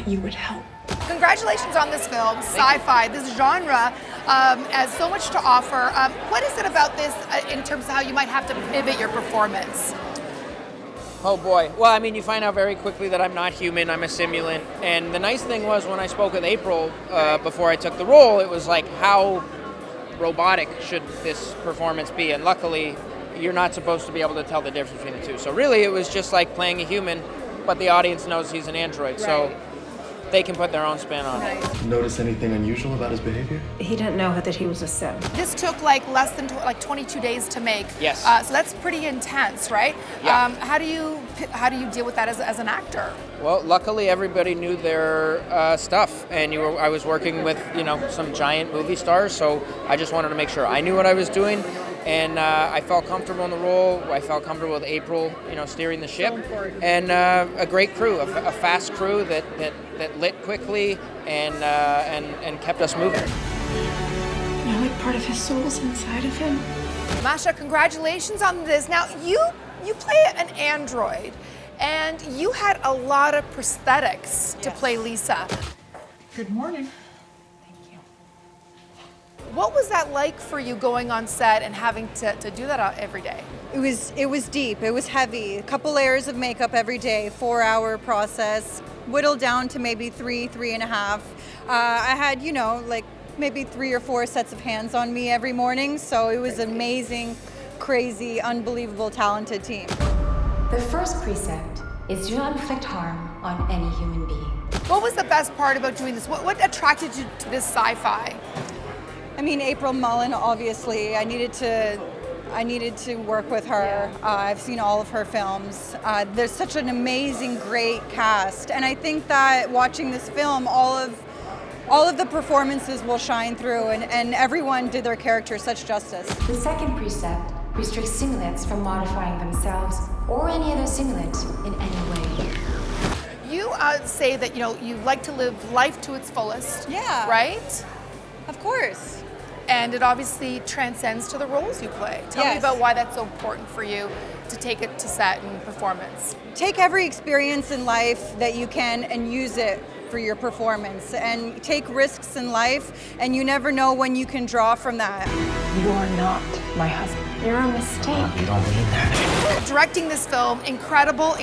that you would help. Congratulations on this film, sci-fi. This genre has so much to offer. What is it about this in terms of how you might have to pivot your performance? Oh boy. Well, I mean, you find out very quickly that I'm not human, I'm a simulant. And the nice thing was when I spoke with April before I took the role, it was like, how robotic should this performance be? And luckily, you're not supposed to be able to tell the difference between the two. So really, it was just like playing a human, but the audience knows he's an android. Right. So they can put their own spin on it. Notice anything unusual about his behavior? He didn't know that he was a sim. This took like less than 22 days to make. Yes. So that's pretty intense, right? Yeah. How do you deal with that as an actor? Well, luckily everybody knew their stuff, and I was working with some giant movie stars, so I just wanted to make sure I knew what I was doing. And I felt comfortable in the role. I felt comfortable with April, steering the ship, and a great crew, a fast crew that lit quickly and kept us moving. Like part of his soul's inside of him. Masha, congratulations on this. Now you play an android, and you had a lot of prosthetics to play Lisa. Good morning. What was that like for you going on set and having to do that every day? It was deep, it was heavy. A couple layers of makeup every day, 4-hour process, whittled down to maybe 3.5. I had, maybe 3 or 4 sets of hands on me every morning, so it was an amazing, crazy, unbelievable, talented team. The first precept is do not inflict harm on any human being. What was the best part about doing this? What attracted you to this sci-fi? I mean, April Mullen, obviously. I needed to work with her. I've seen all of her films. There's such an amazing, great cast, and I think that watching this film, all of the performances will shine through, and everyone did their character such justice. The second precept restricts simulants from modifying themselves or any other simulant in any way. You say that you like to live life to its fullest. Yeah. Right? Of course. And it obviously transcends to the roles you play. Tell me about why that's so important for you to take it to set and performance. Take every experience in life that you can and use it for your performance. And take risks in life, and you never know when you can draw from that. You are not my husband. You're a mistake. You don't mean that. Directing this film, incredible.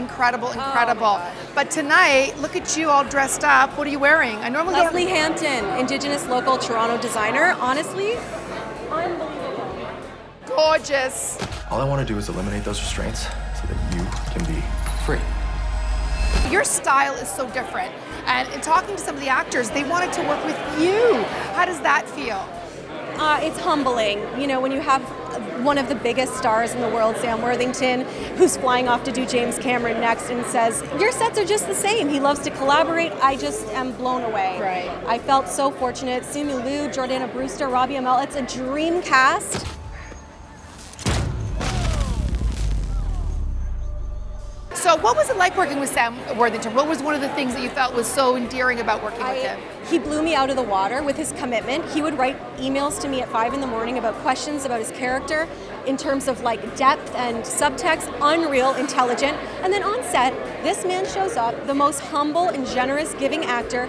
But tonight, look at you all dressed up. What are you wearing? I normally Leslie Hampton, Indigenous local Toronto designer. Honestly, unbelievable. Gorgeous. All I want to do is eliminate those restraints so that you can be free. Your style is so different. And in talking to some of the actors, they wanted to work with you. How does that feel? It's humbling, when you have one of the biggest stars in the world, Sam Worthington, who's flying off to do James Cameron next and says, your sets are just the same. He loves to collaborate. I just am blown away. Right. I felt so fortunate. Simu Liu, Jordana Brewster, Robbie Amell. It's a dream cast. So what was it like working with Sam Worthington? What was one of the things that you felt was so endearing about working with him? He blew me out of the water with his commitment. He would write emails to me at 5 a.m. about questions about his character in terms of depth and subtext, unreal, intelligent. And then on set, this man shows up, the most humble and generous giving actor.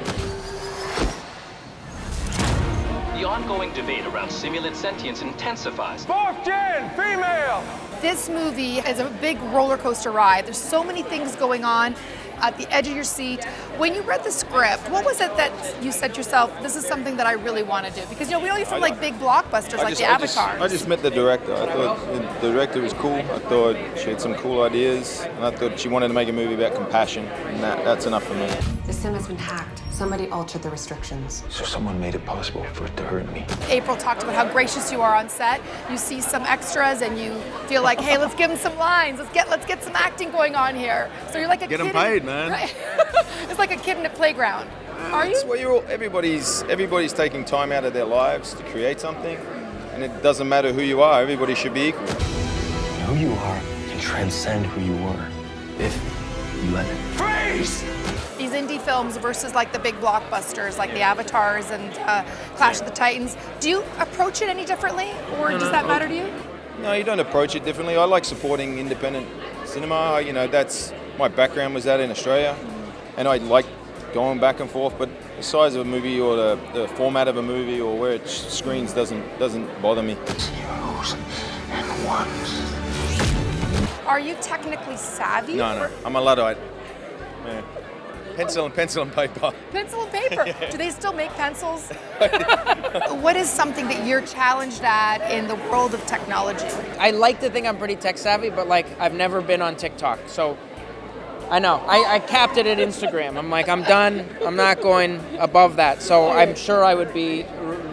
The ongoing debate around simulant sentience intensifies. 4th gen, female! This movie is a big roller coaster ride. There's so many things going on at the edge of your seat. When you read the script, what was it that you said to yourself, this is something that I really want to do? Because we know you from big blockbusters like the Avatars. I just met the director. I thought the director was cool. I thought she had some cool ideas, and I thought she wanted to make a movie about compassion, and that's enough for me. The sim has been hacked. Somebody altered the restrictions. So someone made it possible for it to hurt me. April talked about how gracious you are on set. You see some extras and you feel like, hey, let's give them some lines. Let's get some acting going on here. So you're like a Get kid. them paid, man. Right? It's like a kid in a playground. Are you? Well, everybody's taking time out of their lives to create something, and it doesn't matter who you are. Everybody should be equal. Who you are can transcend who you were if you let it. Freeze! These indie films versus the big blockbusters like the Avatars and Clash of the Titans. Do you approach it any differently, or does that matter to you? No, you don't approach it differently. I like supporting independent cinema. That's my background was that in Australia, and I like going back and forth, but the size of a movie or the format of a movie or where it screens doesn't bother me. Zeros and ones. Are you technically savvy? No, I'm a Luddite. Yeah. Pencil and paper. Pencil and paper. Do they still make pencils? What is something that you're challenged at in the world of technology? I like to think I'm pretty tech savvy, but like I've never been on TikTok, so I know. I capped it at Instagram. I'm like, I'm done. I'm not going above that. So I'm sure I would be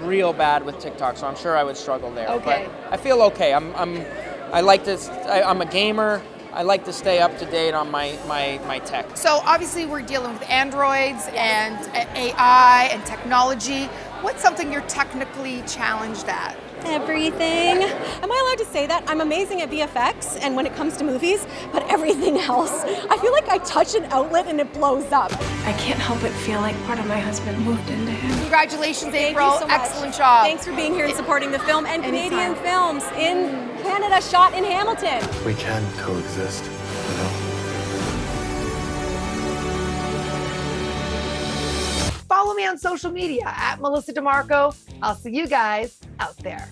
real bad with TikTok. So I'm sure I would struggle there. Okay. But I feel okay. I'm a gamer. I like to stay up to date on my tech. So obviously we're dealing with androids and AI and technology. What's something you're technically challenged at? Everything. Am I allowed to say that? I'm amazing at VFX and when it comes to movies, but everything else, I feel like I touch an outlet and it blows up. I can't help but feel like part of my husband moved into him. Congratulations, Thank April. you so much. Excellent job. Thanks for being here and supporting the film and Anytime. Canadian films in Canada, shot in Hamilton. We can coexist, you know? Follow me on social media at Melissa DiMarco. I'll see you guys out there.